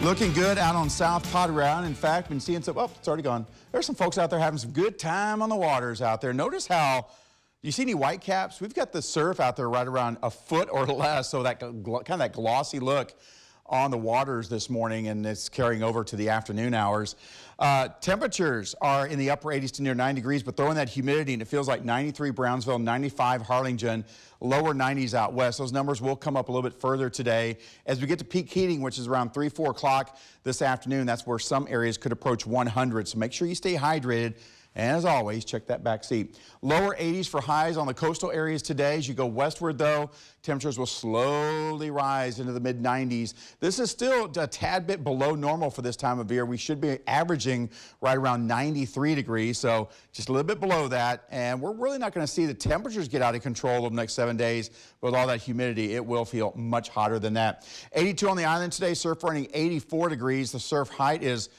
Looking good out on South Potteraund. In fact, been seeing some, oh, it's already gone. There's some folks out there having some good time on the waters out there. Notice how, do you see any whitecaps? We've got the surf out there right around a foot or less, so that kind of that glossy look on the waters this morning, and it's carrying over to the afternoon hours. Temperatures are in the upper 80s to near 90 degrees, but throw in that humidity, and it feels like 93 Brownsville, 95 Harlingen, lower 90s out west. Those numbers will come up a little bit further today. As we get to peak heating, which is around 3, 4 o'clock this afternoon, that's where some areas could approach 100. So make sure you stay hydrated. And as always, check that back seat. Lower 80s for highs on the coastal areas today. As you go westward, though, temperatures will slowly rise into the mid-90s. This is still a tad bit below normal for this time of year. We should be averaging right around 93 degrees, so just a little bit below that. And we're really not going to see the temperatures get out of control over the next 7 days. With all that humidity, it will feel much hotter than that. 82 on the island today, surf running 84 degrees. The surf height is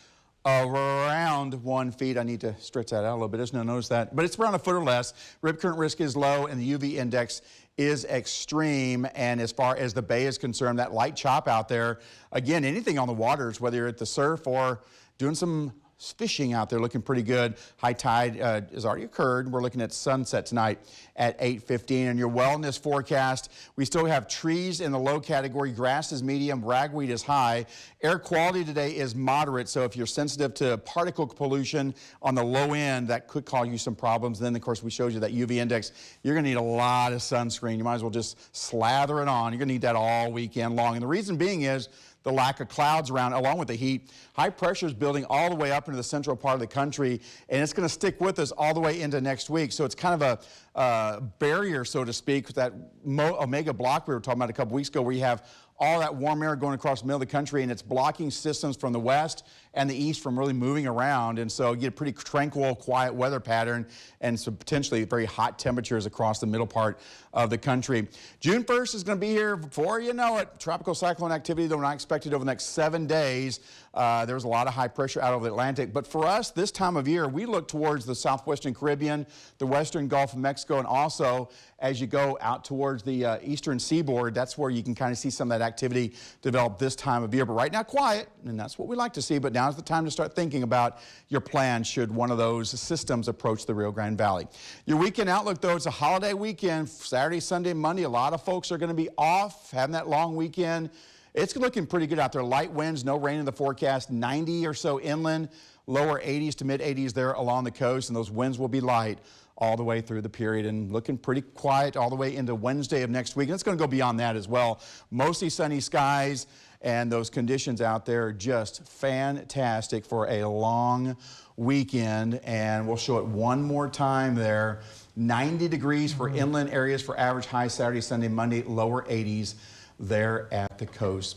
around 1 foot. I need to stretch that out a little bit. Just notice that, but it's around a foot or less. Rip current risk is low, and the UV index is extreme. And as far as the bay is concerned, that light chop out there, again, anything on the waters, whether you're at the surf or doing some fishing out there, looking pretty good. High tide has already occurred. We're looking at sunset tonight at 8:15. And your wellness forecast, we still have trees in the low category. Grass is medium. Ragweed is high. Air quality today is moderate. So if you're sensitive to particle pollution on the low end, that could cause you some problems. Then, of course, we showed you that UV index. You're going to need a lot of sunscreen. You might as well just slather it on. You're going to need that all weekend long. And the reason being is the lack of clouds around, along with the heat. High pressure is building all the way up into the central part of the country, and it's going to stick with us all the way into next week. So it's kind of a barrier, so to speak, with that omega block we were talking about a couple weeks ago, where you have all that warm air going across the middle of the country, and it's blocking systems from the west and the east from really moving around. And so you get a pretty tranquil, quiet weather pattern and some potentially very hot temperatures across the middle part of the country. June 1st is going to be here before you know it. Tropical cyclone activity, though not expected over the next 7 days. There was a lot of high pressure out over the Atlantic. But for us, this time of year, we look towards the southwestern Caribbean, the western Gulf of Mexico, and also as you go out towards the eastern seaboard, that's where you can kind of see some of that activity develop this time of year. But right now, quiet, and that's what we like to see. But now's the time to start thinking about your plan should one of those systems approach the Rio Grande Valley. Your weekend outlook, though, it's a holiday weekend. Saturday, Sunday, Monday, a lot of folks are going to be off, having that long weekend. It's looking pretty good out there. Light winds, no rain in the forecast, 90 or so inland, lower 80s to mid 80s there along the coast, and those winds will be light all the way through the period, and looking pretty quiet all the way into Wednesday of next week. And it's going to go beyond that as well. Mostly sunny skies, and those conditions out there are just fantastic for a long weekend. And we'll show it one more time there. 90 degrees for inland areas for average high Saturday, Sunday, Monday, lower 80s there at the coast.